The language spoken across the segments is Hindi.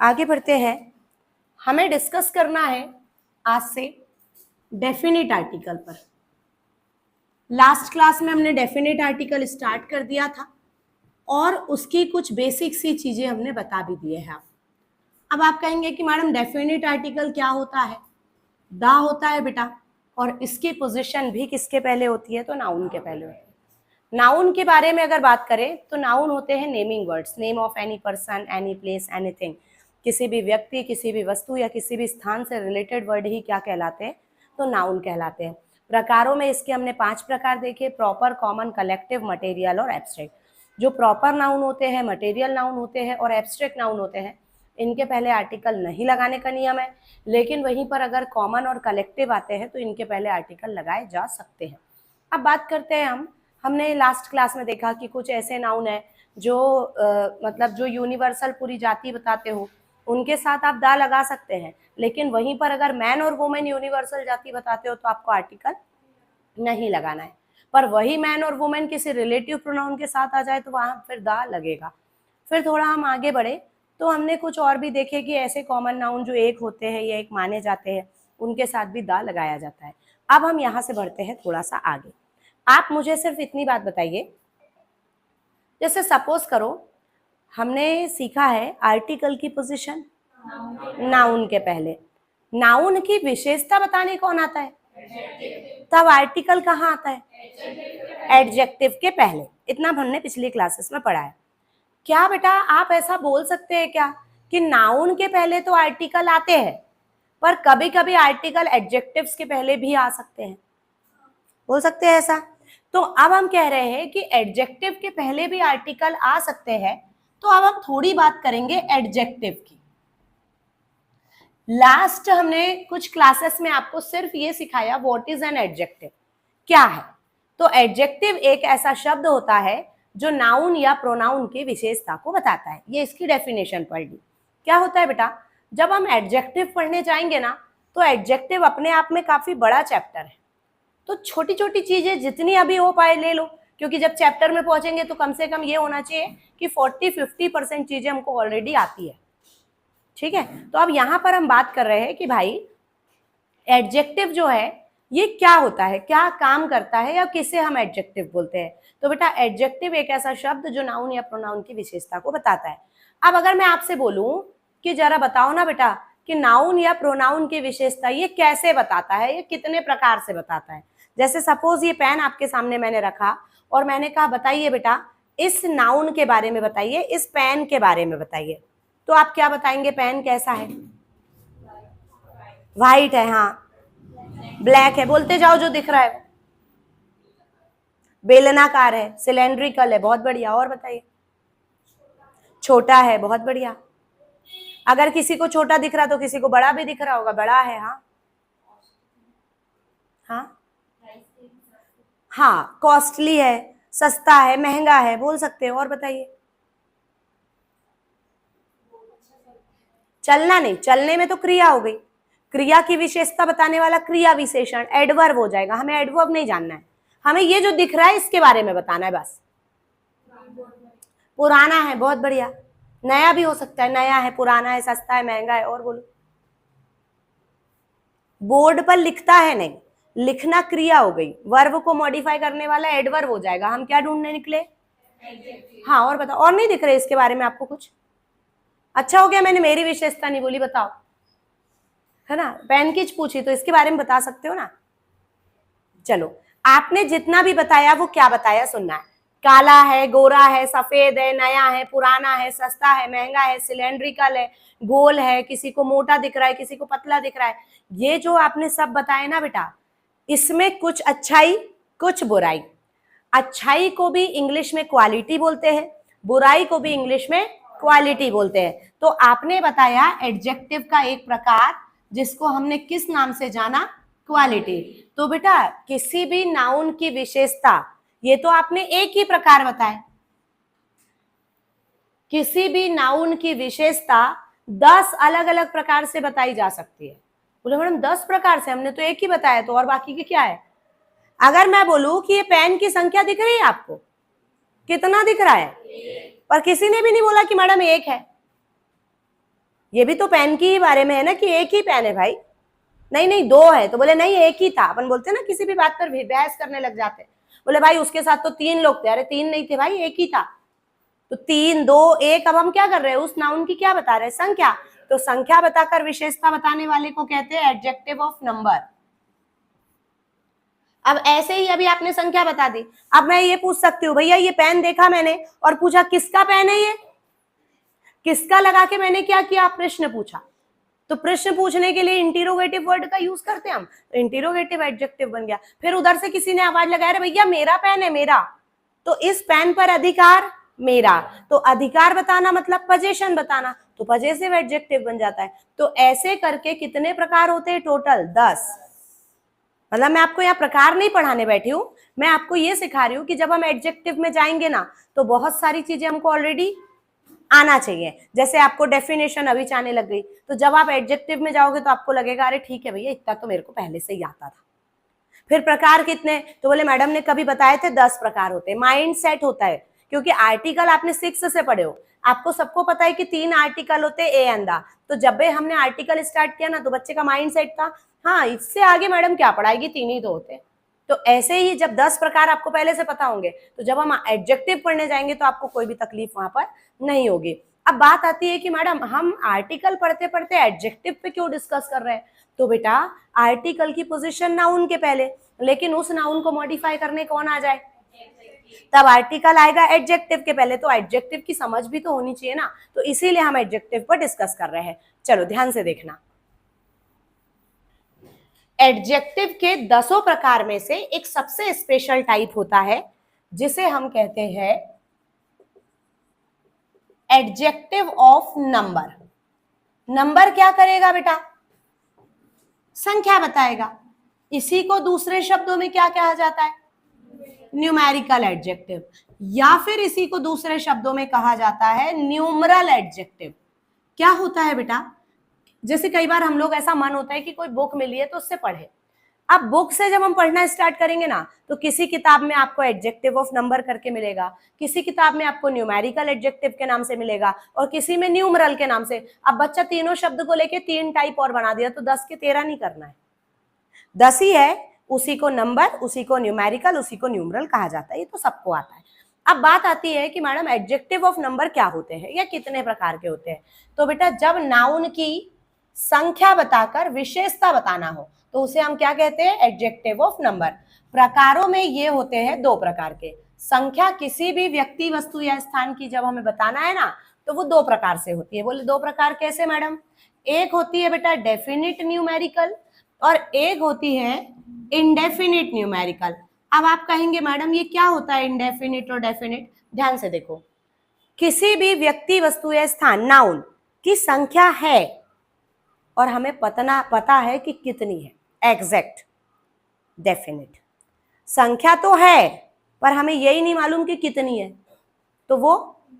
आगे बढ़ते हैं। हमें डिस्कस करना है आज से डेफिनेट आर्टिकल पर। लास्ट क्लास में हमने डेफिनेट आर्टिकल स्टार्ट कर दिया था और उसकी कुछ बेसिक सी चीजें हमने बता भी दिए हैं। अब आप कहेंगे कि मैडम डेफिनेट आर्टिकल क्या होता है? दा होता है बेटा, और इसकी पोजीशन भी किसके पहले होती है? तो नाउन के पहले होती है। नाउन के बारे में अगर बात करें तो नाउन होते हैं naming words, name of any person, any place, anything. किसी भी व्यक्ति, किसी भी वस्तु या किसी भी स्थान से रिलेटेड वर्ड ही क्या कहलाते हैं? तो नाउन कहलाते हैं। प्रकारों में इसके हमने 5 प्रकार देखे, प्रॉपर, कॉमन, कलेक्टिव, मटेरियल और एब्स्ट्रैक्ट। जो प्रॉपर नाउन होते हैं, मटेरियल नाउन होते हैं और एब्स्ट्रैक्ट नाउन होते हैं, इनके पहले आर्टिकल नहीं लगाने का नियम है, लेकिन वहीं पर अगर कॉमन और कलेक्टिव आते हैं तो इनके पहले आर्टिकल लगाए जा सकते हैं। अब बात करते हैं हमने लास्ट क्लास में देखा कि कुछ ऐसे नाउन है जो मतलब जो यूनिवर्सल पूरी जाति बताते हो, उनके साथ आप दा लगा सकते हैं, लेकिन वहीं पर अगर मैन और वुमेन यूनिवर्सल जाति बताते हो तो आपको आर्टिकल नहीं लगाना है। पर वही मैन और वुमेन किसी रिलेटिव प्रोनाउन के साथ आ जाए तो वहां फिर दा लगेगा। फिर थोड़ा हम आगे बढ़े तो हमने कुछ और भी देखे कि ऐसे कॉमन नाउन जो एक होते हैं या एक माने जाते हैं, उनके साथ भी दा लगाया जाता है। अब हम यहाँ से बढ़ते हैं थोड़ा सा आगे। आप मुझे सिर्फ इतनी बात बताइए, जैसे सपोज करो हमने सीखा है आर्टिकल की पोजीशन नाउन के पहले। नाउन की विशेषता बताने कौन आता है? तब आर्टिकल कहाँ आता है? एडजेक्टिव के पहले। इतना हमने पिछली क्लासेस में पढ़ा है। क्या बेटा आप ऐसा बोल सकते हैं क्या कि नाउन के पहले तो आर्टिकल आते हैं, पर कभी कभी आर्टिकल एडजेक्टिव्स के पहले भी आ सकते हैं? बोल सकते हैं ऐसा? तो अब हम कह रहे हैं कि एडजेक्टिव के पहले भी आर्टिकल आ सकते हैं, तो अब हम थोड़ी बात करेंगे एडजेक्टिव की। लास्ट हमने कुछ क्लासेस में आपको सिर्फ ये सिखाया व्हाट इज एन एडजेक्टिव, क्या है। तो एडजेक्टिव एक ऐसा शब्द होता है जो नाउन या प्रोनाउन की विशेषता को बताता है। ये इसकी डेफिनेशन पढ़ ली। क्या होता है बेटा, जब हम एडजेक्टिव पढ़ने जाएंगे ना, तो एडजेक्टिव अपने आप में काफी बड़ा चैप्टर है। तो छोटी छोटी चीजें जितनी अभी हो पाए ले लो, क्योंकि जब चैप्टर में पहुंचेंगे तो कम से कम ये होना चाहिए कि 40-50% चीजें हमको ऑलरेडी आती है। ठीक है, तो अब यहां पर हम बात कर रहे हैं कि भाई एडजेक्टिव जो है ये क्या होता है, क्या काम करता है, या किसे हम एडजेक्टिव बोलते हैं। तो बेटा एडजेक्टिव एक ऐसा शब्द जो नाउन या प्रोनाउन की विशेषता को बताता है। अब अगर मैं आपसे बोलूं कि जरा बताओ ना बेटा कि नाउन या प्रोनाउन की विशेषता ये कैसे बताता है, ये कितने प्रकार से बताता है। जैसे सपोज ये पेन आपके सामने मैंने रखा और मैंने कहा बताइए बेटा इस नाउन के बारे में बताइए, इस पेन के बारे में बताइए, तो आप क्या बताएंगे? पेन कैसा है? व्हाइट है, हाँ ब्लैक है, बोलते जाओ जो दिख रहा है। बेलनाकार है, सिलेंड्रिकल है, बहुत बढ़िया। और बताइए? छोटा है, बहुत बढ़िया। अगर किसी को छोटा दिख रहा तो किसी को बड़ा भी दिख रहा होगा, बड़ा है। हाँ हाँ हाँ, कॉस्टली है, सस्ता है, महंगा है, बोल सकते हो। और बताइए? चलना नहीं, चलने में तो क्रिया हो गई। क्रिया की विशेषता बताने वाला क्रिया विशेषण एडवर्ब हो जाएगा। हमें एडवर्ब नहीं जानना है, हमें ये जो दिख रहा है इसके बारे में बताना है बस। पुराना है, बहुत बढ़िया। नया भी हो सकता है, नया है, पुराना है, सस्ता है, महंगा है। और बोलो? बोर्ड पर लिखता है नहीं, लिखना क्रिया हो गई, वर्ब को मॉडिफाई करने वाला एडवर्ब हो जाएगा। हम क्या ढूंढने निकले? हाँ, और बताओ, और नहीं दिख रहे इसके बारे में आपको कुछ? अच्छा हो गया मैंने मेरी विशेषता नहीं बोली, बताओ। है ना, पेन की पूछी तो इसके बारे में बता सकते हो ना। चलो, आपने जितना भी बताया वो क्या बताया सुनना है। काला है, गोरा है, सफेद है, नया है, पुराना है, सस्ता है, महंगा है, सिलेंड्रिकल है, गोल है, किसी को मोटा दिख रहा है, किसी को पतला दिख रहा है। ये जो आपने सब बताए ना बेटा, इसमें कुछ अच्छाई कुछ बुराई। अच्छाई को भी इंग्लिश में क्वालिटी बोलते हैं, बुराई को भी इंग्लिश में क्वालिटी बोलते हैं। तो आपने बताया एडजेक्टिव का एक प्रकार जिसको हमने किस नाम से जाना? क्वालिटी। तो बेटा किसी भी नाउन की विशेषता, ये तो आपने एक ही प्रकार बताया, किसी भी नाउन की विशेषता 10 अलग अलग प्रकार से बताई जा सकती है। बोले मैडम 10 प्रकार से? हमने तो एक ही बताया, तो और बाकी के क्या है? अगर मैं बोलूं कि ये पेन की संख्या दिख रही है आपको, कितना दिख रहा है? पर किसी ने भी नहीं बोला कि मैडम एक है। ये भी तो पेन की ही बारे में है ना कि एक ही पेन है भाई, नहीं नहीं दो है, तो बोले नहीं एक ही था। अपन बोलते ना किसी भी बात पर बहस करने लग जाते, बोले भाई उसके साथ तो 3 लोग थे, अरे 3 नहीं थे भाई, एक ही था। तो 3 2 1, अब हम क्या कर रहे हैं, उस नाउन की क्या बता रहे हैं, संख्या। तो संख्या बताकर विशेषता बताने वाले को कहते हैं एडजेक्टिव ऑफ नंबर। अब ऐसे ही अभी आपने संख्या बता दी, अब मैं ये पूछ सकती हूँ भैया ये पेन देखा मैंने और पूछा किसका पेन है ये, किसका लगा के मैंने क्या किया, प्रश्न पूछा। तो प्रश्न पूछने के लिए इंटीरोगेटिव वर्ड का यूज करते हैं हम, तो इंटीरोगेटिव एडजेक्टिव बन गया। फिर उधर से किसी ने आवाज लगाया रे भैया मेरा पेन है मेरा, तो इस पेन पर अधिकार मेरा, तो अधिकार बताना मतलब पोजीशन बताना, तो पजेसिव एडजेक्टिव बन जाता है। तो ऐसे करके कितने प्रकार होते हैं टोटल, 10। मतलब मैं आपको यहाँ प्रकार नहीं पढ़ाने बैठी हूँ, मैं आपको ये सिखा रही हूँ कि जब हम एडजेक्टिव में जाएंगे ना तो बहुत सारी चीजें हमको ऑलरेडी आना चाहिए। जैसे आपको डेफिनेशन अभी आने लग गई, तो जब आप एडजेक्टिव में जाओगे तो आपको लगेगा अरे ठीक है भैया इतना तो मेरे को पहले से ही आता था। फिर प्रकार कितने, तो बोले मैडम ने कभी बताए थे 10 प्रकार होते हैं। माइंड सेट होता है, क्योंकि आर्टिकल आपने 6 से पढ़े हो, आपको सबको पता है कि 3 आर्टिकल होते हैं ए एंड द। तो जब भी हमने आर्टिकल स्टार्ट किया ना तो बच्चे का माइंड सेट था हाँ इससे आगे मैडम क्या पढ़ाएगी, 3 ही तो होते हैं। तो ऐसे ही जब 10 प्रकार आपको पहले से पता होंगे तो जब हम एडजेक्टिव पढ़ने जाएंगे तो आपको कोई भी तकलीफ वहां पर नहीं होगी। अब बात आती है कि मैडम हम आर्टिकल पढ़ते पढ़ते एडजेक्टिव पे क्यों डिस्कस कर रहे हैं, तो बेटा आर्टिकल की पोजीशन नाउन के पहले, लेकिन उस नाउन को मॉडिफाई करने कौन आ जाए, तब आर्टिकल आएगा एडजेक्टिव के पहले। तो एडजेक्टिव की समझ भी तो होनी चाहिए ना, तो इसीलिए हम एडजेक्टिव पर डिस्कस कर रहे हैं। चलो ध्यान से देखना, एडजेक्टिव के 10 प्रकार में से एक सबसे स्पेशल टाइप होता है जिसे हम कहते हैं एडजेक्टिव ऑफ नंबर। नंबर क्या करेगा बेटा, संख्या बताएगा। इसी को दूसरे शब्दों में क्या कहा जाता है, न्यूमेरिकल एडजेक्टिव, या फिर इसी को दूसरे शब्दों में कहा जाता है न्यूमरल एडजेक्टिव। क्या होता है बेटा, जैसे कई बार हम लोग ऐसा मन होता है कि कोई बुक मिली है तो उससे पढ़े। अब बुक से जब हम पढ़ना स्टार्ट करेंगे ना तो किसी किताब में आपको एडजेक्टिव ऑफ नंबर करके मिलेगा, किसी किताब में आपको न्यूमेरिकल एडजेक्टिव के नाम से मिलेगा और किसी में न्यूमरल के नाम से। अब बच्चा तीनों शब्द को लेके 3 टाइप और बना दिया, तो 10 के 13 नहीं करना है, 10 ही है। उसी को नंबर, उसी को न्यूमेरिकल, उसी को न्यूमरल कहा जाता है, ये तो सबको आता है। अब बात आती है कि मैडम एडजेक्टिव ऑफ नंबर क्या होते हैं या कितने प्रकार के होते हैं। तो बेटा जब नाउन की संख्या बताकर विशेषता बताना हो तो उसे हम क्या कहते हैं, एडजेक्टिव ऑफ नंबर। प्रकारों में ये होते हैं 2 प्रकार के। संख्या किसी भी व्यक्ति, वस्तु या स्थान की जब हमें बताना है ना तो वो 2 प्रकार से होती है। बोले 2 प्रकार कैसे मैडम, एक होती है बेटा डेफिनिट न्यूमेरिकल और एक होती है इंडेफिनिट न्यूमेरिकल। अब आप कहेंगे मैडम ये क्या होता है इंडेफिनिट और डेफिनिट, ध्यान से देखो। किसी भी व्यक्ति, वस्तु या स्थान, नाउन की संख्या है और हमें पता है कि कितनी है, एग्जैक्ट, डेफिनिट। संख्या तो है पर हमें यही नहीं मालूम कि कितनी है, तो वो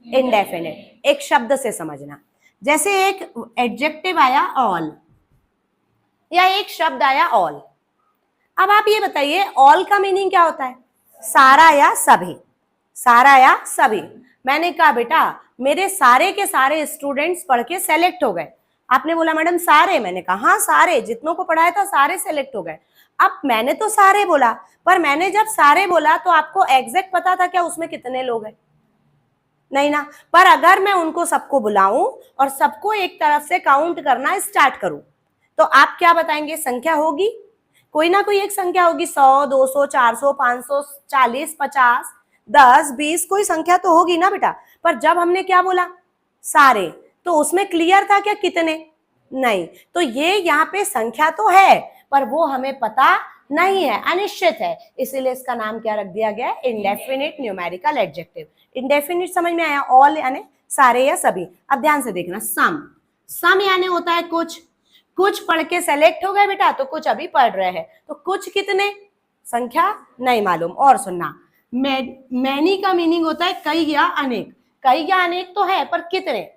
इंडेफिनिट। एक शब्द से समझना, जैसे एक एडजेक्टिव आया ऑल या एक शब्द आया ऑल। अब आप ये बताइए ऑल का मीनिंग क्या होता है, सारा या सभी, सारा या सभी। मैंने कहा बेटा मेरे सारे के सारे स्टूडेंट्स पढ़ के सेलेक्ट हो गए। आपने बोला मैडम सारे, मैंने कहा हाँ सारे, जितनों को पढ़ाया था सारे सेलेक्ट हो गए। अब मैंने तो सारे बोला, पर मैंने जब सारे बोला तो आपको एग्जैक्ट पता था क्या उसमें कितने लोग हैं, नहीं ना। पर अगर मैं उनको सबको बुलाऊं और सबको एक तरफ से काउंट करना स्टार्ट करूं तो आप क्या बताएंगे, संख्या होगी, कोई ना कोई एक संख्या होगी, 100 200 400 500 40 50 10 20, कोई संख्या तो होगी ना बेटा। पर जब हमने क्या बोला सारे, तो उसमें क्लियर था क्या कितने, नहीं। तो ये यहाँ पे संख्या तो है पर वो हमें पता नहीं है, अनिश्चित है, इसीलिए इसका नाम क्या रख दिया गया, इंडेफिनिट न्यूमेरिकल एडजेक्टिव। इंडेफिनिट समझ में आया, ऑल यानी सारे या सभी। अब ध्यान से देखना, सम यानी होता है कुछ, कुछ पढ़ के सेलेक्ट हो गए बेटा तो कुछ अभी पढ़ रहे हैं, तो कुछ कितने, संख्या नहीं मालूम। और सुनना, मैनी का मीनिंग होता है कई या अनेक, कई या अनेक तो है पर कितने,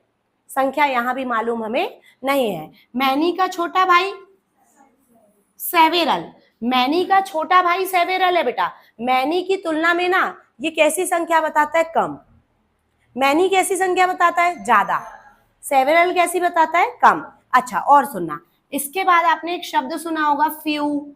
संख्या यहां भी मालूम हमें नहीं है। मैनी का छोटा भाई सेवेरल, मैनी का छोटा भाई सेवेरल है बेटा। मैनी की तुलना में ना ये कैसी संख्या बताता है, कम। मैनी कैसी संख्या बताता है, ज्यादा। सेवरल कैसी बताता है? कम। अच्छा, और सुनना, इसके बाद आपने एक शब्द सुना होगा फ्यू,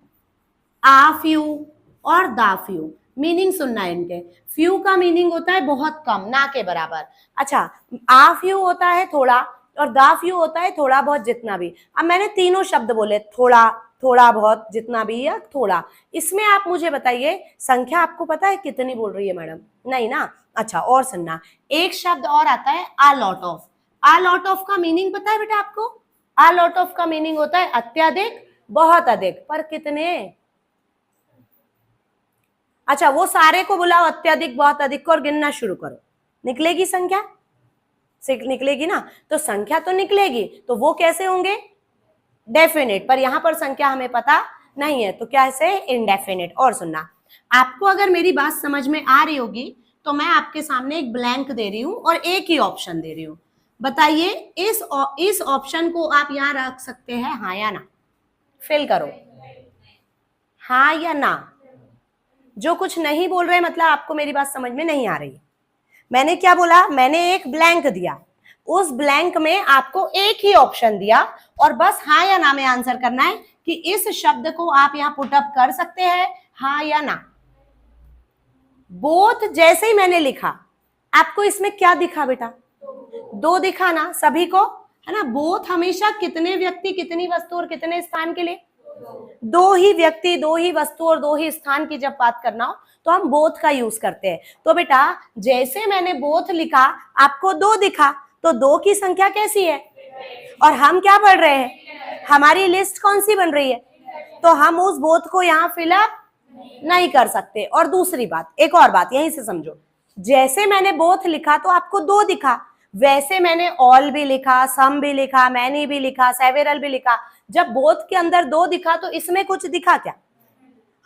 आ फ्यू और दा फ्यू। मीनिंग सुनना है इनके। फ्यू का मीनिंग होता है बहुत कम, ना के बराबर। अच्छा, आ फ्यू होता है थोड़ा, और दा फ्यू होता है थोड़ा बहुत, जितना भी। अब मैंने तीनों शब्द बोले, थोड़ा, थोड़ा बहुत, जितना भी, या थोड़ा। इसमें आप मुझे बताइए संख्या आपको पता है कितनी बोल रही है मैडम? नहीं ना। अच्छा, और सुनना, एक शब्द और आता है a lot of. A lot of का मीनिंग पता है बेटा आपको? आ लॉट ऑफ का मीनिंग होता है अत्यधिक, बहुत अधिक। पर कितने? अच्छा, वो सारे को बुलाओ, अत्यधिक, बहुत अधिक को, और गिनना शुरू करो। निकलेगी संख्या? निकलेगी ना? तो संख्या तो निकलेगी, तो वो कैसे होंगे? डेफिनेट। पर यहां पर संख्या हमें पता नहीं है, तो क्या है? इनडेफिनेट। और सुनना, आपको अगर मेरी बात समझ में आ रही होगी तो मैं आपके सामने एक ब्लैंक दे रही हूं और एक ही ऑप्शन दे रही हूं। बताइए, इस ऑप्शन को आप यहां रख सकते हैं, हाँ या ना? फिल करो, हाँ या ना। जो कुछ नहीं बोल रहे मतलब आपको मेरी बात समझ में नहीं आ रही है। मैंने क्या बोला? मैंने एक ब्लैंक दिया, उस ब्लैंक में आपको एक ही ऑप्शन दिया, और बस हाँ या ना में आंसर करना है कि इस शब्द को आप यहां पुटअप कर सकते हैं, हाँ या ना। बोथ जैसे ही मैंने लिखा, आपको इसमें क्या दिखा बेटा? दो दिखा ना सभी को, है ना? बोथ हमेशा कितने व्यक्ति, कितनी वस्तु और कितने स्थान के लिए? दो ही व्यक्ति, दो ही वस्तु और दो ही स्थान की जब बात करना हो तो हम बोथ का यूज करते हैं। तो बेटा जैसे मैंने बोथ लिखा, आपको दो दिखा, तो दो की संख्या कैसी है? और हम क्या पढ़ रहे हैं? हमारी लिस्ट कौन सी बन रही है? तो हम उस बोथ को यहाँ फिलअप नहीं कर सकते। और दूसरी बात, एक और बात यहीं से समझो, जैसे मैंने बोथ लिखा तो आपको दो दिखा, वैसे मैंने ऑल भी लिखा, सम भी लिखा, मैनी भी लिखा, सेवेरल भी लिखा। जब बोथ के अंदर दो दिखा तो इसमें कुछ दिखा क्या?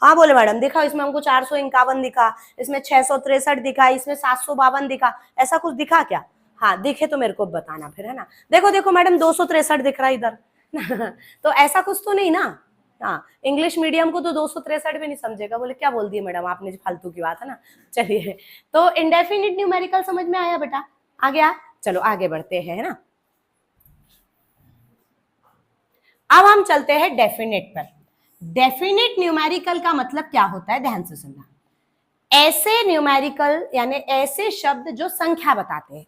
हाँ बोले मैडम, दिखा। इसमें हमको 451 दिखा, इसमें 663 दिखा, इसमें 752 दिखा। ऐसा कुछ दिखा क्या? हाँ दिखे तो मेरे को बताना फिर, है ना? देखो देखो मैडम 263 दिख रहा है इधर। तो ऐसा कुछ तो नहीं ना। हाँ, इंग्लिश मीडियम को तो 263 भी नहीं समझेगा, बोले क्या बोल दिए मैडम आपने, फालतू की बात है ना। चलिए, तो इंडेफिनिट न्यूमेरिकल समझ में आया बेटा? आ गया? चलो आगे बढ़ते हैं, है ना। अब हम चलते हैं डेफिनेट पर। डेफिनेट न्यूमेरिकल का मतलब क्या होता है, ध्यान से सुनना। ऐसे न्यूमेरिकल यानी ऐसे शब्द जो संख्या बताते हैं,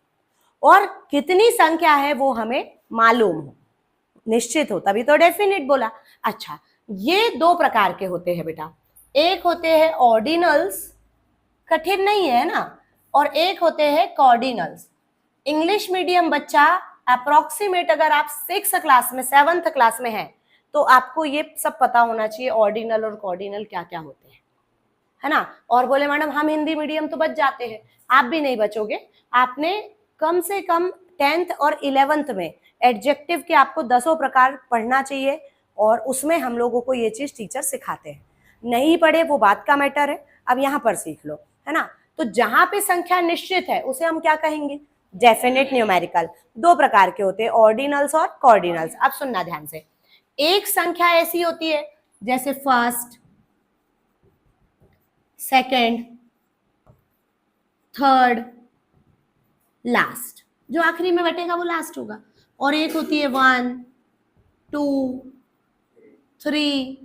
और कितनी संख्या है वो हमें मालूम हो, निश्चित हो, तभी तो डेफिनेट बोला। अच्छा, ये दो प्रकार के होते हैं बेटा। एक होते हैं ऑर्डिनल्स, कठिन नहीं है ना, और एक होते हैं कॉर्डिनल्स। इंग्लिश मीडियम बच्चा अप्रोक्सीमेट अगर आप 6th क्लास में, 7th क्लास में है, तो आपको ये सब पता होना चाहिए ऑर्डिनल और कॉर्डिनल क्या क्या होते हैं, है ना। और बोले मैडम हम हिंदी मीडियम तो बच जाते हैं, आप भी नहीं बचोगे। आपने कम से कम 10th और 11th में एडजेक्टिव के आपको 10 प्रकार पढ़ना चाहिए, और उसमें हम लोगों को ये चीज टीचर सिखाते हैं। नहीं पढ़े वो बात का मैटर है, अब यहाँ पर सीख लो, है ना। तो जहां पे संख्या निश्चित है उसे हम क्या कहेंगे? Definite numerical. दो प्रकार के होते हैं, ऑर्डिनल्स और कॉर्डिनल्स। अब सुनना ध्यान से, एक संख्या ऐसी होती है जैसे फर्स्ट, सेकंड, थर्ड, लास्ट। जो आखिरी में बैठेगा वो लास्ट होगा। और एक होती है 1, 2, 3,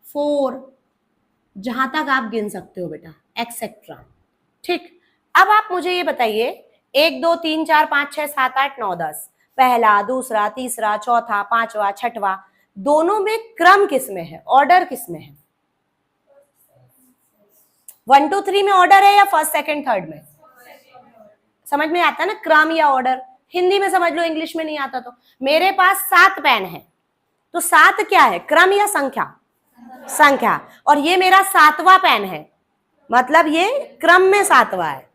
4, जहां तक आप गिन सकते हो बेटा, एक्सेट्रा। ठीक, अब आप मुझे ये बताइए, 1, 2, 3, 4, 5, 6, 7, 8, 9, 10, पहला, दूसरा, तीसरा, चौथा, पांचवा, छठवा, दोनों में क्रम किसमें है, ऑर्डर किसमें है? 1, 2, 3 में ऑर्डर है या फर्स्ट, सेकंड, थर्ड में? समझ में आता है ना क्रम या ऑर्डर? हिंदी में समझ लो, इंग्लिश में नहीं आता तो। मेरे पास 7 पेन है, तो 7 क्या है, क्रम या संख्या? संख्या। और ये मेरा 7वां पेन है, मतलब ये क्रम में 7वां है।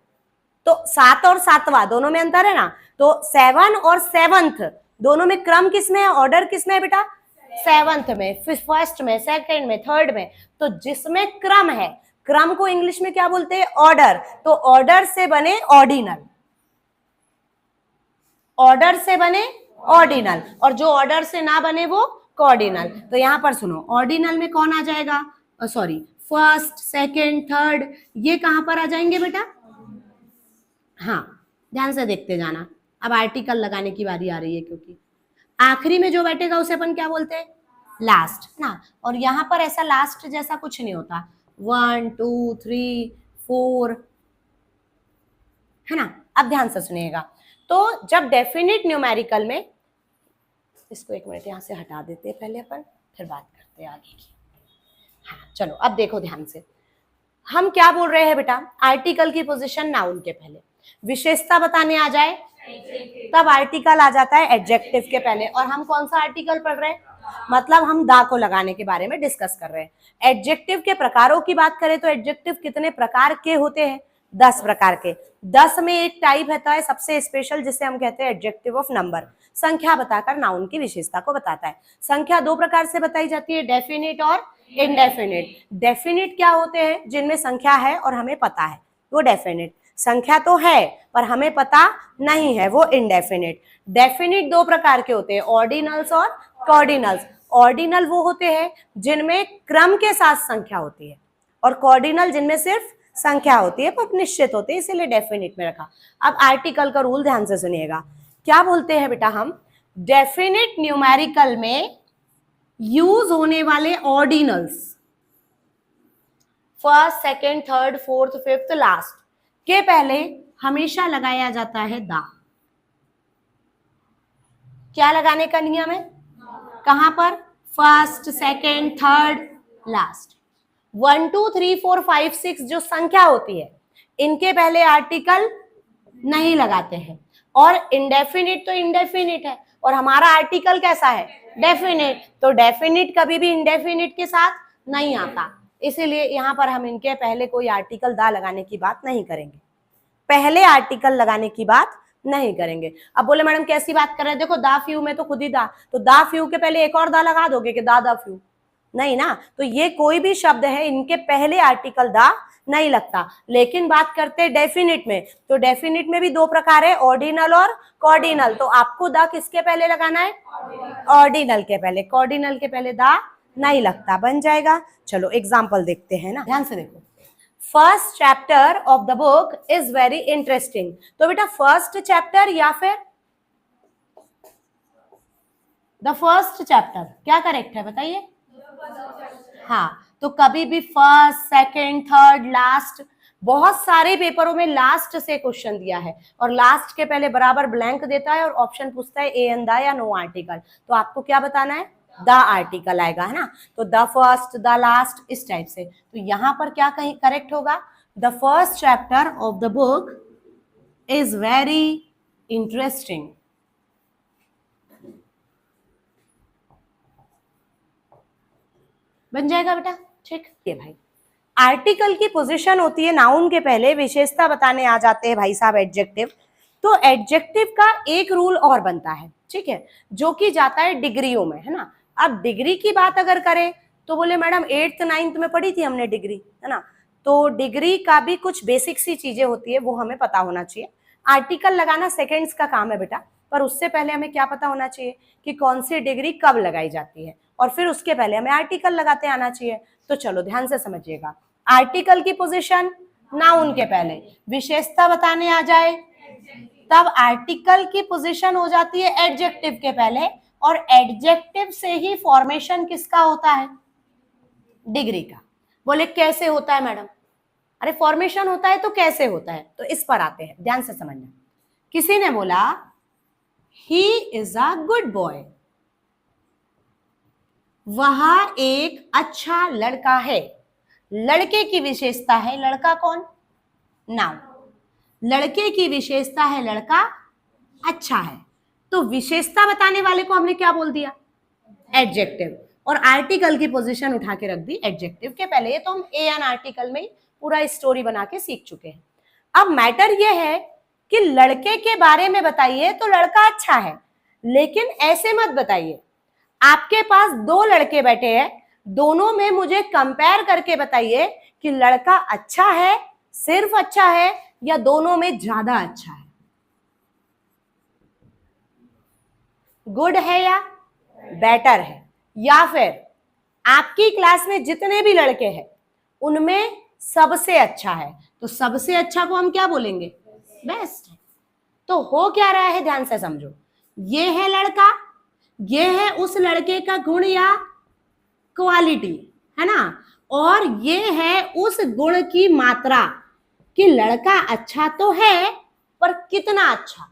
तो 7 और 7वां दोनों में अंतर है ना। तो 7 और 7th दोनों में क्रम किसमें है, ऑर्डर किसमें है बेटा? 7th में, फर्स्ट में, सेकंड में, थर्ड में। तो जिसमें क्रम है, क्रम को इंग्लिश में क्या बोलते हैं? ऑर्डर। तो ऑर्डर से बने ऑर्डिनल, ऑर्डर से बने ऑर्डिनल, और जो ऑर्डर से ना बने वो कॉर्डिनल। तो यहां पर सुनो, ऑर्डिनल में कौन आ जाएगा? सॉरी, फर्स्ट, सेकंड, थर्ड, ये कहां पर आ जाएंगे बेटा? हाँ, ध्यान से देखते जाना। अब आर्टिकल लगाने की बारी आ रही है, क्योंकि आखिरी में जो बैठेगा उसे अपन क्या बोलते हैं, लास्ट ना। और यहां पर ऐसा लास्ट जैसा कुछ नहीं होता, 1 2 3 4, है ना। अब ध्यान से सुनिएगा। तो जब डेफिनिट न्यूमेरिकल में, इसको एक मिनट यहां से हटा देते हैं पहले अपन, फिर बात करते हैं आगे की। हाँ चलो अब देखो ध्यान से, हम क्या बोल रहे हैं बेटा, आर्टिकल की पोजीशन नाउन के पहले, विशेषता बताने आ जाए तब आर्टिकल आ जाता है एडजेक्टिव के पहले। और हम कौन सा आर्टिकल पढ़ रहे हैं, मतलब हम दा को लगाने के बारे में डिस्कस कर रहे हैं। एडजेक्टिव के प्रकारों की बात करें तो एडजेक्टिव कितने प्रकार के होते हैं, 10 प्रकार के। 10 में एक टाइप रहता है सबसे स्पेशल, जिसे हम कहते हैं एडजेक्टिव ऑफ नंबर, संख्या बताकर नाउन की विशेषता को बताता है। संख्या 2 प्रकार से बताई जाती है, डेफिनिट और इनडेफिनिट। डेफिनिट क्या होते हैं, जिनमें संख्या है और हमें पता है, वो डेफिनिट। संख्या तो है पर हमें पता नहीं है, वो इनडेफिनिट। डेफिनिट 2 प्रकार के होते हैं, ऑर्डिनल्स और कॉर्डिनल्स। ऑर्डिनल वो होते हैं जिनमें क्रम के साथ संख्या होती है, और कॉर्डिनल जिनमें सिर्फ संख्या होती है पर निश्चित होते हैं, इसीलिए डेफिनिट में रखा। अब आर्टिकल का रूल ध्यान से सुनिएगा, क्या बोलते हैं बेटा हम, डेफिनिट न्यूमेरिकल में यूज होने वाले ordinals, first second third fourth fifth last के पहले हमेशा लगाया जाता है दा। क्या लगाने का नियम है, कहां पर, फर्स्ट सेकेंड थर्ड लास्ट। 1 2 3 4 5 6 जो संख्या होती है इनके पहले आर्टिकल नहीं लगाते हैं। और इंडेफिनिट तो इंडेफिनिट है, और हमारा आर्टिकल कैसा है, डेफिनिट। तो डेफिनिट कभी भी इंडेफिनिट के साथ नहीं आता, इसीलिए यहां पर हम इनके पहले कोई आर्टिकल दा लगाने की बात नहीं करेंगे, पहले आर्टिकल लगाने की बात नहीं करेंगे। अब बोले मैडम कैसी बात कर रहे हैं, देखो दा फ्यू में तो खुद ही दा, तो दा फ्यू के पहले एक और दा लगा दोगे कि दा फ्यू, नहीं ना। तो ये कोई भी शब्द है इनके पहले आर्टिकल दा नहीं लगता। लेकिन बात करते हैं डेफिनिट में, तो डेफिनिट में भी 2 प्रकार है, ऑर्डिनल और कॉर्डिनल। तो आपको दा किसके पहले लगाना है, ऑर्डिनल के पहले, कॉर्डिनल के पहले दा नहीं लगता, बन जाएगा। चलो एग्जाम्पल देखते हैं ना, ध्यान से देखो। First chapter of the book is very interesting, तो बेटा फर्स्ट चैप्टर या फिर द फर्स्ट चैप्टर, क्या करेक्ट है बताइए। हाँ, तो कभी भी फर्स्ट सेकेंड थर्ड लास्ट, बहुत सारे पेपरों में लास्ट से क्वेश्चन दिया है और लास्ट के पहले बराबर ब्लैंक देता है और ऑप्शन पूछता है ए एन द या नो आर्टिकल, तो आपको क्या बताना है, द आर्टिकल आएगा, है ना। तो द फर्स्ट द लास्ट इस टाइप से। तो यहां पर क्या कहीं करेक्ट होगा, the first chapter of the book is very interesting. बन जाएगा बेटा, ठीक है भाई। आर्टिकल की पोजीशन होती है नाउन के पहले, विशेषता बताने आ जाते हैं भाई साहब एडजेक्टिव। तो एडजेक्टिव का एक रूल और बनता है, ठीक है, जो कि जाता है डिग्रियों में, है ना। अब डिग्री की बात अगर करें तो बोले मैडम 8th 9th में पढ़ी थी हमने डिग्री, है ना। तो डिग्री का भी कुछ बेसिक सी चीजें होती है, वो हमें पता होना चाहिए। आर्टिकल लगाना सेकेंड्स का काम है बेटा, पर उससे पहले हमें क्या पता होना चाहिए कि कौन सी डिग्री कब लगाई जाती है, और फिर उसके पहले हमें आर्टिकल लगाते आना चाहिए। तो चलो ध्यान से समझिएगा, आर्टिकल की पोजीशन नाउन के पहले, विशेषता बताने आ जाए तब आर्टिकल की पोजीशन हो जाती है एडजेक्टिव के पहले, और एडजेक्टिव से ही फॉर्मेशन किसका होता है, डिग्री का। बोले कैसे होता है मैडम, अरे फॉर्मेशन होता है तो कैसे होता है, तो इस पर आते हैं, ध्यान से समझना। किसी ने बोला he is a good boy, वह एक अच्छा लड़का है। लड़के की विशेषता है लड़का कौन, नाउन। लड़के की विशेषता है लड़का अच्छा है, तो विशेषता बताने वाले को हमने क्या बोल दिया, एडजेक्टिव, और आर्टिकल की पोजीशन उठा के रख दी एडजेक्टिव के पहले। ये तो हम ए एन आर्टिकल में पूरा स्टोरी बना के सीख चुके हैं। अब मैटर ये है कि लड़के के बारे में बताइए तो लड़का अच्छा है, लेकिन ऐसे मत बताइए आपके पास 2 लड़के बैठे हैं, दोनों में मुझे कंपेयर करके बताइए कि लड़का अच्छा है, सिर्फ अच्छा है, या दोनों में ज्यादा अच्छा है, गुड है या बेटर है, या फिर आपकी क्लास में जितने भी लड़के हैं उनमें सबसे अच्छा है। तो सबसे अच्छा को हम क्या बोलेंगे, बेस्ट है। तो हो क्या रहा है, ध्यान से समझो, ये है लड़का, ये है उस लड़के का गुण या क्वालिटी, है ना, और ये है उस गुण की मात्रा कि लड़का अच्छा तो है पर कितना अच्छा,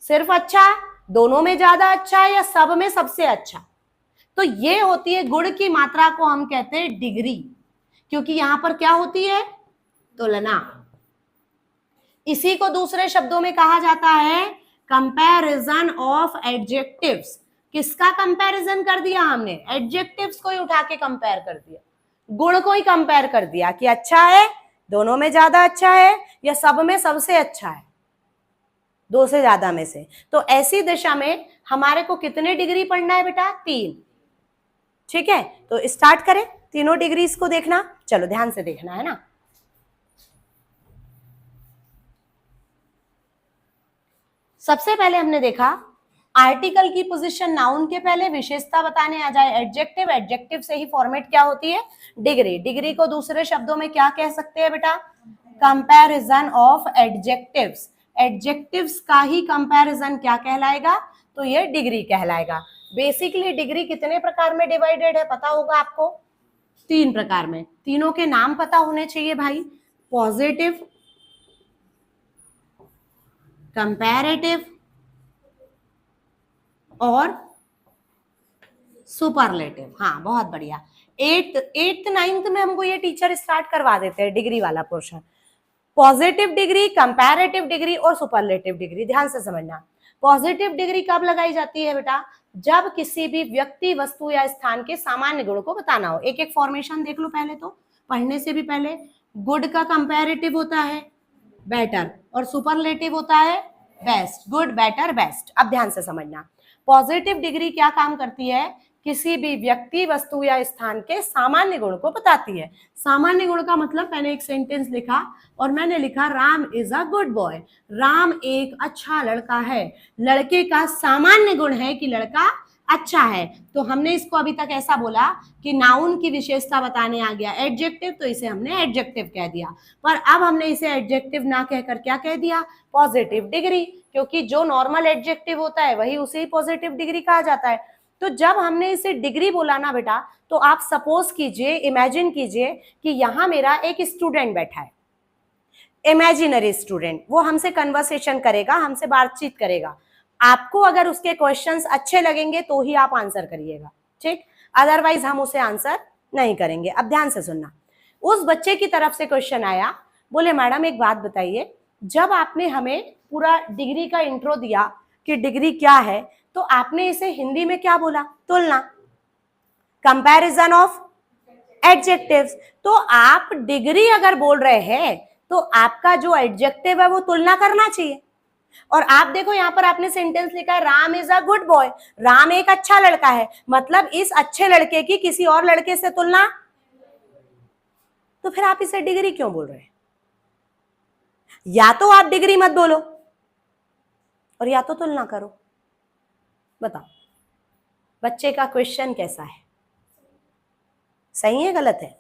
सिर्फ अच्छा, दोनों में ज्यादा अच्छा या सब में सबसे अच्छा। तो ये होती है गुण की मात्रा को हम कहते हैं डिग्री, क्योंकि यहां पर क्या होती है, तुलना। इसी को दूसरे शब्दों में कहा जाता है कंपैरिजन ऑफ एडजेक्टिव्स। किसका कंपैरिजन कर दिया हमने, एडजेक्टिव्स को ही उठा के कंपेयर कर दिया, गुण को ही कंपेयर कर दिया कि अच्छा है, दोनों में ज्यादा अच्छा है या सब में सबसे अच्छा है, दो से ज्यादा में से। तो ऐसी दिशा में हमारे को कितने डिग्री पढ़ना है बेटा, 3। ठीक है, तो स्टार्ट करें तीनों डिग्रीज को देखना। चलो ध्यान से देखना है ना। सबसे पहले हमने देखा आर्टिकल की पोजीशन नाउन के पहले, विशेषता बताने आ जाए एडजेक्टिव, एडजेक्टिव से ही फॉर्मेट क्या होती है, डिग्री। डिग्री को दूसरे शब्दों में क्या कह सकते हैं बेटा, कंपैरिजन ऑफ एडजेक्टिव्स। एडजेक्टिव्स का ही कंपैरिजन क्या कहलाएगा, तो ये डिग्री कहलाएगा। बेसिकली डिग्री कितने प्रकार में डिवाइडेड है पता होगा आपको, 3 प्रकार में। तीनों के नाम पता होने चाहिए भाई, पॉजिटिव, कंपैरेटिव और सुपरलेटिव। हाँ बहुत बढ़िया, 8th 9th में हमको ये टीचर स्टार्ट करवा देते हैं डिग्री वाला portion. Positive degree, comparative degree और सुपरलेटिव डिग्री। ध्यान से समझना, पॉजिटिव डिग्री कब लगाई जाती है बेटा, जब किसी भी व्यक्ति, वस्तु या स्थान के सामान्य गुण को बताना हो। एक एक फॉर्मेशन देख लो पहले, तो पढ़ने से भी पहले। गुड का कंपैरेटिव होता है बेटर और सुपरलेटिव होता है बेस्ट, गुड, बेटर, बेस्ट। अब ध्यान से समझना, पॉजिटिव डिग्री क्या काम करती है, किसी भी व्यक्ति, वस्तु या स्थान के सामान्य गुण को बताती है। सामान्य गुण का मतलब, मैंने एक सेंटेंस लिखा और मैंने लिखा Ram is a good boy, Ram एक अच्छा लड़का है। लड़के का सामान्य गुण है कि लड़का अच्छा है, तो हमने इसको अभी तक ऐसा बोला कि नाउन की विशेषता बताने आ गया एडजेक्टिव, तो इसे हमने एडजेक्टिव कह दिया। पर अब हमने इसे एडजेक्टिव ना कहकर क्या कह दिया, पॉजिटिव डिग्री, क्योंकि जो नॉर्मल एडजेक्टिव होता है वही उसे पॉजिटिव डिग्री कहा जाता है। तो जब हमने इसे डिग्री बोला ना बेटा, तो आप सपोज कीजिए, इमेजिन कीजिए कि यहां मेरा एक स्टूडेंट बैठा है, इमेजिनरी स्टूडेंट, वो हमसे कन्वर्सेशन करेगा, हमसे बातचीत करेगा। आपको अगर उसके क्वेश्चंस अच्छे लगेंगे तो ही आप आंसर करिएगा, ठीक, अदरवाइज हम उसे आंसर नहीं करेंगे। अब ध्यान से सुनना, उस बच्चे की तरफ से क्वेश्चन आया, बोले मैडम एक बात बताइए, जब आपने हमें पूरा डिग्री का इंट्रो दिया कि डिग्री क्या है, तो आपने इसे हिंदी में क्या बोला, तुलना, कंपैरिजन ऑफ एडजेक्टिव्स। तो आप डिग्री अगर बोल रहे हैं तो आपका जो एडजेक्टिव है वो तुलना करना चाहिए। और आप देखो यहाँ पर आपने सेंटेंस लिखा है Ram is a good boy, Ram एक अच्छा लड़का है, मतलब इस अच्छे लड़के की किसी और लड़के से तुलना, तो फिर आप इसे डिग्री क्यों बोल रहे हैं? या तो आप डिग्री मत बोलो और या तो तुलना करो। बताओ बच्चे का क्वेश्चन कैसा है, सही है गलत है?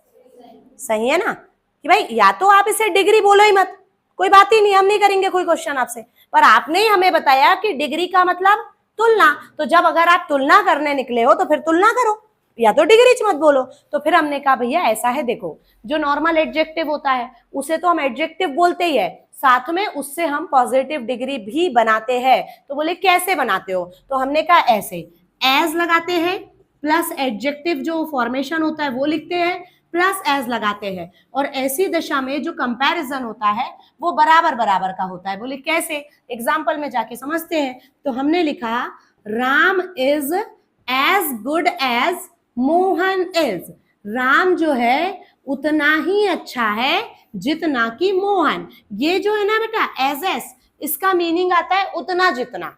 सही है ना, कि भाई या तो आप इसे डिग्री बोलो ही मत, कोई बात ही नहीं, हम नहीं करेंगे कोई क्वेश्चन आपसे, पर आपने ही हमें बताया कि डिग्री का मतलब तुलना। तो जब अगर आप तुलना करने निकले हो तो फिर तुलना करो, या तो डिग्री मत बोलो। तो फिर हमने कहा भैया ऐसा है, देखो जो नॉर्मल एडजेक्टिव होता है उसे तो हम एडजेक्टिव बोलते ही है, साथ में उससे हम पॉजिटिव डिग्री भी बनाते हैं। तो बोले कैसे बनाते हो, तो हमने कहा ऐसे, एज लगाते हैं प्लस एडजेक्टिव जो फॉर्मेशन होता है वो लिखते हैं, प्लस एज लगाते हैं, और ऐसी दशा में जो कंपैरिजन होता है वो बराबर बराबर का होता है। बोले कैसे, एग्जाम्पल में जाके समझते हैं। तो हमने लिखा Ram is as good as Mohan is, Ram जो है उतना ही अच्छा है जितना कि मोहन। ये जो है ना बेटा एज एस, इसका मीनिंग आता है उतना जितना।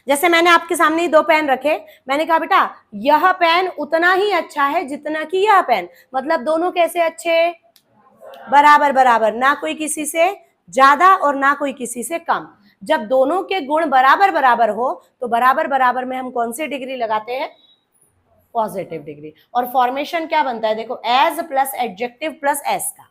जैसे मैंने आपके सामने 2 पेन रखे, मैंने कहा बेटा यह पेन उतना ही अच्छा है जितना कि यह पेन, मतलब दोनों कैसे अच्छे, बराबर बराबर, ना कोई किसी से ज्यादा और ना कोई किसी से कम। जब दोनों के गुण बराबर बराबर हो तो बराबर बराबर में हम कौन सी डिग्री लगाते हैं, पॉजिटिव डिग्री। और फॉर्मेशन क्या बनता है, देखो as plus adjective plus as का,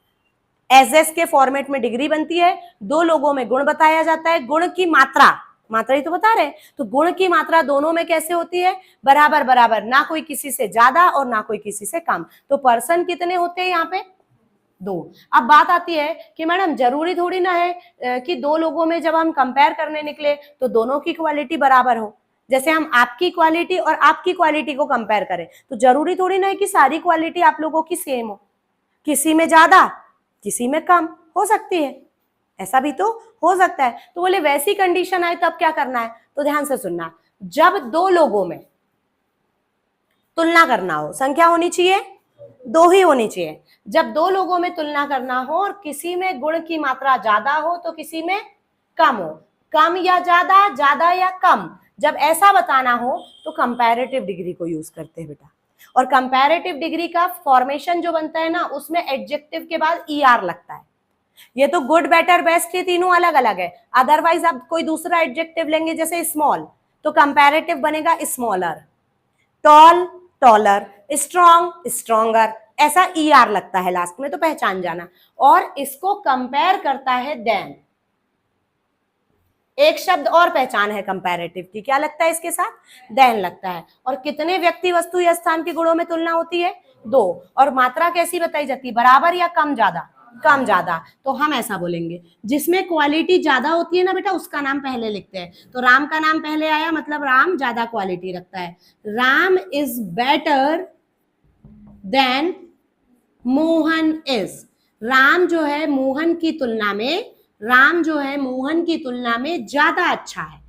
एज एस के फॉर्मेट में डिग्री बनती है, दो लोगों में गुण बताया जाता है, गुण की मात्रा, मात्रा ही तो बता रहे हैं, तो गुण की मात्रा दोनों में कैसे होती है, बराबर बराबर, ना कोई किसी से ज्यादा और ना कोई किसी से कम। तो पर्सन कितने होते हैं यहाँ पे, दो। अब बात आती है कि मैडम जरूरी थोड़ी ना है कि दो लोगों में जब हम कंपेयर करने निकले तो दोनों की क्वालिटी बराबर हो। जैसे हम आपकी क्वालिटी और आपकी क्वालिटी को कंपेयर करें तो जरूरी थोड़ी ना है कि सारी क्वालिटी आप लोगों की सेम हो, किसी में ज्यादा किसी में कम हो सकती है, ऐसा भी तो हो सकता है। तो बोले वैसी कंडीशन आए तब क्या करना है, तो ध्यान से सुनना, जब दो लोगों में तुलना करना हो, संख्या होनी चाहिए दो ही होनी चाहिए। जब दो लोगों में तुलना करना हो और किसी में गुण की मात्रा ज्यादा हो तो किसी में कम हो, कम या ज्यादा, ज्यादा या कम, जब ऐसा बताना हो तो कंपैरेटिव डिग्री को यूज करते हैं बेटा। और कंपैरेटिव डिग्री का फॉर्मेशन जो बनता है ना, उसमें एडजेक्टिव के बाद ER लगता है। ये तो गुड, बेटर, बेस्ट, ये तीनों अलग अलग है। अदरवाइज आप कोई दूसरा एडजेक्टिव लेंगे जैसे स्मॉल, तो कंपैरेटिव बनेगा smaller, tall, taller, strong, stronger, ऐसा ER लगता है लास्ट में, तो पहचान जाना। और इसको कंपेयर करता है देन, एक शब्द और पहचान है कंपैरेटिव की, क्या लगता है इसके साथ, देन लगता है। और कितने व्यक्ति, वस्तु या स्थान के गुणों में तुलना होती है, दो। और मात्रा कैसी बताई जाती है, बराबर या कम ज्यादा, कम ज्यादा। तो हम ऐसा बोलेंगे, जिसमें क्वालिटी ज्यादा होती है ना बेटा, उसका नाम पहले लिखते हैं। तो राम का नाम पहले आया, मतलब राम ज्यादा क्वालिटी रखता है, Ram is better than Mohan is. Ram जो है मोहन की तुलना में, राम जो है मोहन की तुलना में ज्यादा अच्छा है।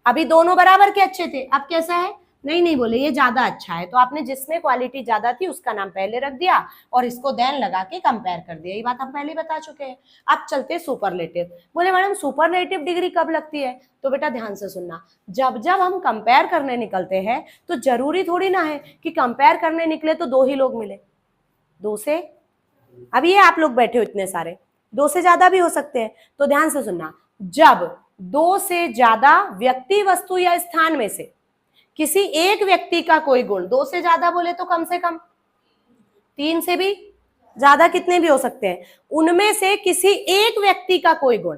अभी दोनों बराबर के अच्छे थे, अब कैसा है, नहीं बोले ये ज्यादा अच्छा है, तो आपने जिसमें क्वालिटी ज्यादा थी उसका नाम पहले रख दिया और इसको देन लगा के कंपेयर कर दिया। ये बात हम पहले बता चुके हैं। अब चलते सुपरलेटिव। बोले मैडम सुपरलेटिव डिग्री कब लगती है, तो बेटा ध्यान से सुनना, जब जब हम कंपेयर करने निकलते हैं तो जरूरी थोड़ी ना है कि कंपेयर करने निकले तो दो ही लोग मिले, दो से, अब ये आप लोग बैठे हो इतने सारे, दो से ज्यादा भी हो सकते हैं। तो ध्यान से सुनना, जब दो से ज्यादा व्यक्ति, वस्तु या स्थान में से किसी एक व्यक्ति का कोई गुण, दो से ज्यादा बोले तो कम से कम तीन से भी ज्यादा कितने भी हो सकते हैं, उनमें से किसी एक व्यक्ति का कोई गुण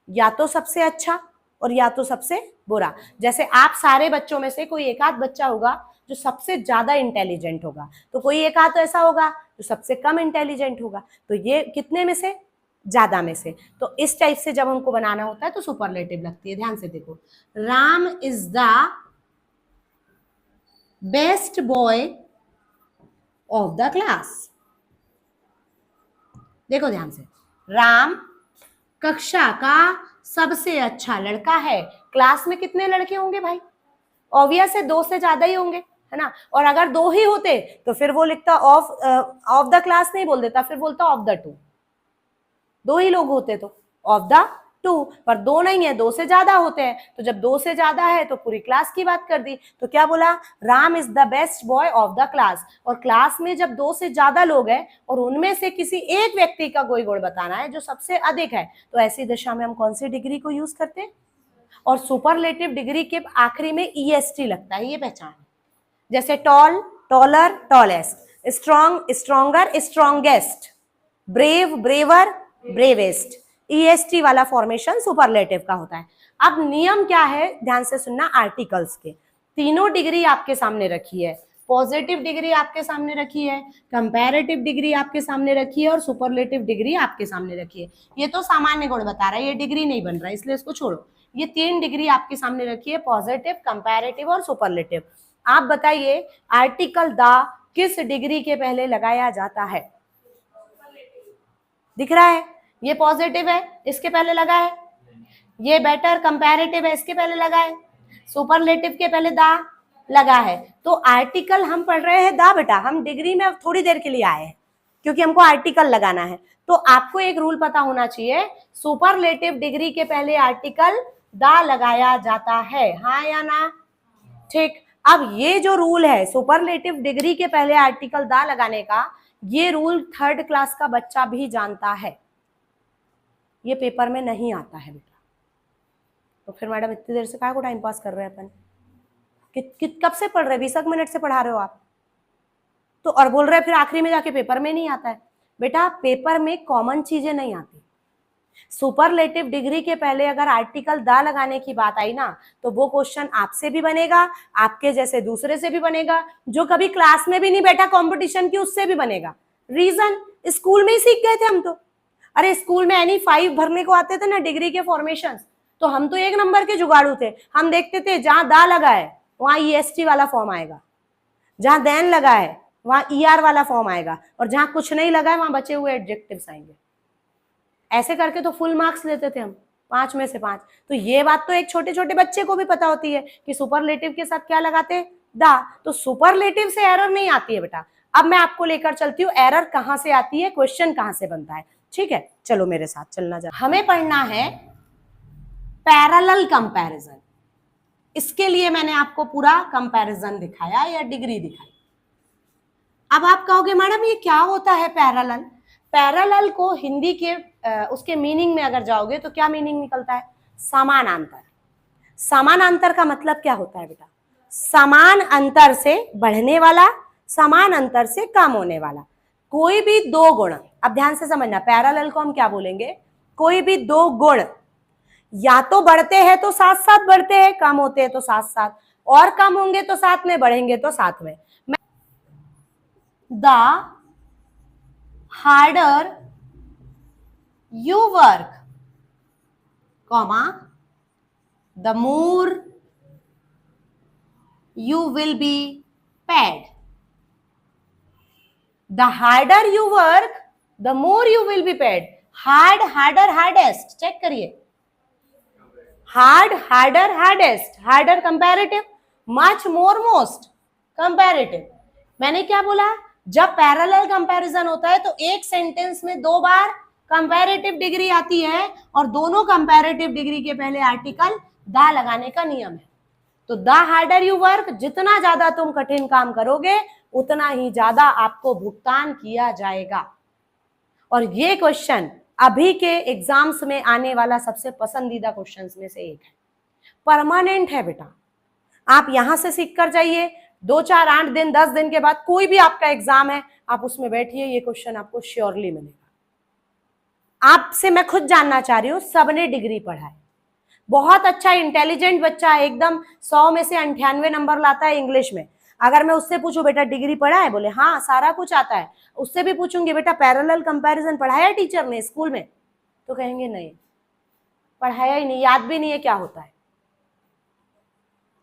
या तो सबसे अच्छा और या तो सबसे बुरा। जैसे आप सारे बच्चों में से कोई एक आध बच्चा होगा जो सबसे ज्यादा इंटेलिजेंट होगा, तो कोई एक आध तो ऐसा होगा जो सबसे कम इंटेलिजेंट होगा, तो ये कितने में से, ज्यादा में से। तो इस टाइप से जब हमको बनाना होता है तो सुपरलेटिव लगती है। ध्यान से देखो, Ram is the best boy of the class. देखो ध्यान से, राम कक्षा का सबसे अच्छा लड़का है। क्लास में कितने लड़के होंगे भाई, ऑब्वियस है दो से ज्यादा ही होंगे, है ना। और अगर दो ही होते तो फिर वो लिखता ऑफ द क्लास नहीं बोल देता, फिर बोलता ऑफ द टू। दो ही लोग होते तो ऑफ द टू, पर दो नहीं है, दो से ज्यादा होते हैं, तो जब दो से ज्यादा है तो पूरी क्लास की बात कर दी। तो क्या बोला, Ram is the best boy of the class. और क्लास में जब दो से ज्यादा लोग हैं और उनमें से किसी एक व्यक्ति का कोई गुण बताना है जो सबसे अधिक है, तो ऐसी दशा में हम कौन सी डिग्री को यूज करते हैं। और सुपरलेटिव डिग्री के आखिरी में EST लगता है, ये पहचान। जैसे tall, taller, tallest, strong, stronger, strongest, brave, braver, bravest, EST वाला फॉर्मेशन सुपरलेटिव का होता है। अब नियम क्या है, ध्यान से सुनना, आर्टिकल्स के तीनों डिग्री आपके सामने रखी है, पॉजिटिव डिग्री आपके सामने रखी है, कंपैरेटिव डिग्री आपके सामने रखी है और सुपरलेटिव डिग्री आपके सामने रखी है। ये तो सामान्य गुण बता रहा है, ये डिग्री नहीं बन रहा है, इसलिए इसको छोड़ो। ये तीन डिग्री आपके सामने रखी है, पॉजिटिव, कंपैरेटिव और सुपरलेटिव। आप बताइए आर्टिकल द किस डिग्री के पहले लगाया जाता है, दिख रहा है, ये पॉजिटिव है इसके पहले लगा है, ये बेटर कंपैरेटिव है इसके पहले लगा है, सुपरलेटिव के पहले दा लगा है। तो आर्टिकल हम पढ़ रहे हैं दा बेटा, हम डिग्री में थोड़ी देर के लिए आए हैं क्योंकि हमको आर्टिकल लगाना है। तो आपको एक रूल पता होना चाहिए, सुपरलेटिव डिग्री के पहले आर्टिकल दा लगाया जाता है, हाँ या ना, ठीक। अब ये जो रूल है सुपरलेटिव डिग्री के पहले आर्टिकल दा लगाने का, ये रूल 3rd क्लास का बच्चा भी जानता है, ये पेपर में नहीं आता है बेटा। तो फिर मैडम इतनी देर से काय को टाइम पास कर रहे हैं अपन, कब से पढ़ रहे, 20 मिनट से पढ़ा रहे हो आप, तो और बोल रहे हैं फिर आखिरी में जाके पेपर में नहीं आता है। बेटा पेपर में कॉमन चीजें नहीं आती। सुपरलेटिव डिग्री के पहले अगर आर्टिकल दा लगाने की बात आई ना, तो वो क्वेश्चन आपसे भी बनेगा, आपके जैसे दूसरे से भी बनेगा, जो कभी क्लास में भी नहीं बैठा कंपटीशन की उससे भी बनेगा। रीजन, स्कूल में ही सीख गए थे हम तो। अरे स्कूल में एनी 5 भरने को आते थे ना डिग्री के फॉर्मेशन, तो हम तो 1 नंबर के जुगाड़ू थे। हम देखते थे जहां दा लगा है वहां EST वाला फॉर्म आएगा, जहां देन लगा है वहां ER वाला फॉर्म आएगा, और जहां कुछ नहीं लगा है वहां बचे हुए एडजेक्टिव्स आएंगे। ऐसे करके तो फुल मार्क्स लेते थे हम, 5 में से 5। तो ये बात तो एक छोटे छोटे बच्चे को भी पता होती है कि सुपरलेटिव के साथ क्या लगाते, दा। तो सुपरलेटिव से एरर नहीं आती है बेटा। अब मैं आपको लेकर चलती हूँ एरर कहां से आती है, क्वेश्चन कहां से बनता है। ठीक है, चलो मेरे साथ चलना जा। हमें पढ़ना है पैरेलल कंपैरिजन। इसके लिए मैंने आपको पूरा कंपैरिजन दिखाया या डिग्री दिखाई। अब आप कहोगे मैडम ये क्या होता है पैरेलल? पैरेलल को हिंदी के उसके मीनिंग में अगर जाओगे तो क्या मीनिंग निकलता है? समानांतर। समानांतर का मतलब क्या होता है बेटा? समान अंतर से बढ़ने वाला, समान अंतर से कम होने वाला। कोई भी 2 गुण, अब ध्यान से समझना, पैरेलल को हम क्या बोलेंगे? कोई भी 2 गुण या तो बढ़ते हैं तो साथ साथ बढ़ते हैं, कम होते हैं तो साथ साथ, और कम होंगे तो साथ में, बढ़ेंगे तो साथ में। The harder you work, comma, the more you will be paid. The harder you work, the more you will be paid. Hard, harder, hardest. Check करिए। Hard, harder, hardest. Harder comparative, much more most comparative. मैंने क्या बोला? जब पैरेलल कंपैरिजन होता है तो एक सेंटेंस में 2 बार कंपैरेटिव डिग्री आती है, और दोनों कंपैरेटिव डिग्री के पहले आर्टिकल दा लगाने का नियम है। तो द हार्डर यू वर्क, जितना ज्यादा तुम कठिन काम करोगे उतना ही ज्यादा आपको भुगतान किया जाएगा। और ये क्वेश्चन अभी के एग्जाम्स में आने वाला सबसे पसंदीदा क्वेश्चंस में से एक है। परमानेंट है बेटा, आप यहां से सीख कर जाइए, 2, 4, 8 दिन, 10 दिन के बाद कोई भी आपका एग्जाम है, आप उसमें बैठिए, ये क्वेश्चन आपको श्योरली मिलेगा। आपसे मैं खुद जानना चाह रही हूँ, सबने डिग्री पढ़ा है, बहुत अच्छा इंटेलिजेंट बच्चा है, एकदम 100 में से 98 नंबर लाता है इंग्लिश में। अगर मैं उससे पूछूं बेटा डिग्री पढ़ा है, बोले हाँ सारा कुछ आता है, उससे भी पूछूंगी बेटा पैरेलल कंपैरिजन पढ़ाया टीचर ने स्कूल में, तो कहेंगे नहीं पढ़ाया ही नहीं, याद भी नहीं है क्या होता है।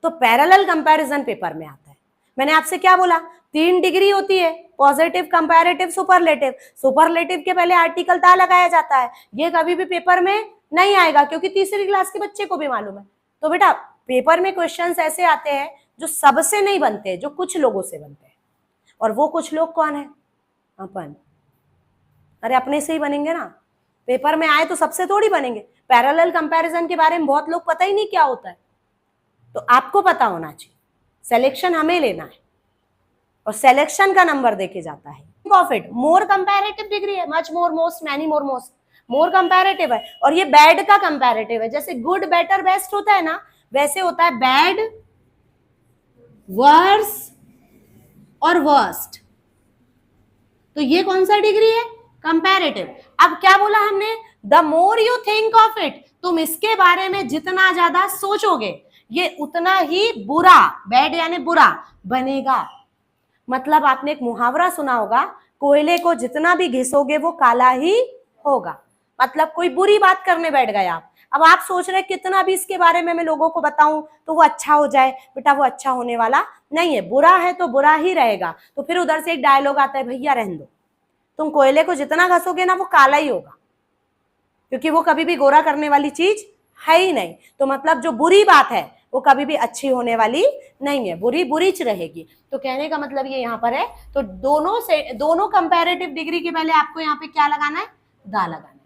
तो पैरेलल कंपैरिजन पेपर में आता है। मैंने आपसे क्या बोला? 3 डिग्री होती है, पॉजिटिव, कंपैरेटिव, सुपरलेटिव। सुपरलेटिव के पहले आर्टिकल ता लगाया जाता है, ये कभी भी पेपर में नहीं आएगा क्योंकि तीसरी क्लास के बच्चे को भी मालूम है। तो बेटा पेपर में क्वेश्चंस ऐसे आते हैं जो सबसे नहीं बनते, जो कुछ लोगों से बनते हैं, और वो कुछ लोग कौन है? अपन। अरे अपने से ही बनेंगे ना, पेपर में आए तो सबसे थोड़ी बनेंगे। पैरेलल कंपैरिजन के बारे में बहुत लोग पता ही नहीं क्या होता है, तो आपको पता होना चाहिए। सिलेक्शन हमें लेना है और सिलेक्शन का नंबर देके जाता है। प्रॉफिट मोर कंपैरेटिव डिग्री है, much more, most, many more, most. More comparative है, और ये बैड का कंपैरेटिव है। जैसे गुड, बेटर, बेस्ट होता है ना, वैसे होता है बैड, वर्स और वर्स्ट। तो ये कौन सा डिग्री है? कंपैरेटिव। अब क्या बोला हमने? The more you think of it, तुम इसके बारे में जितना ज्यादा सोचोगे ये उतना ही बुरा, बैड यानी बुरा बनेगा। मतलब आपने एक मुहावरा सुना होगा, कोयले को जितना भी घिसोगे वो काला ही होगा। मतलब कोई बुरी बात करने बैठ गए आप, अब आप सोच रहे कितना भी इसके बारे में मैं लोगों को बताऊं तो वो अच्छा हो जाए, बेटा वो अच्छा होने वाला नहीं है, बुरा है तो बुरा ही रहेगा। तो फिर उधर से एक डायलॉग आता है, भैया रहने दो, तुम कोयले को जितना घसोगे ना वो काला ही होगा, क्योंकि वो कभी भी गोरा करने वाली चीज है ही नहीं। तो मतलब जो बुरी बात है वो कभी भी अच्छी होने वाली नहीं है, बुरी बुरी च रहेगी। तो कहने का मतलब ये यहाँ पर है। तो दोनों कंपैरेटिव डिग्री के पहले आपको यहाँ पे क्या लगाना है? दा लगाना है।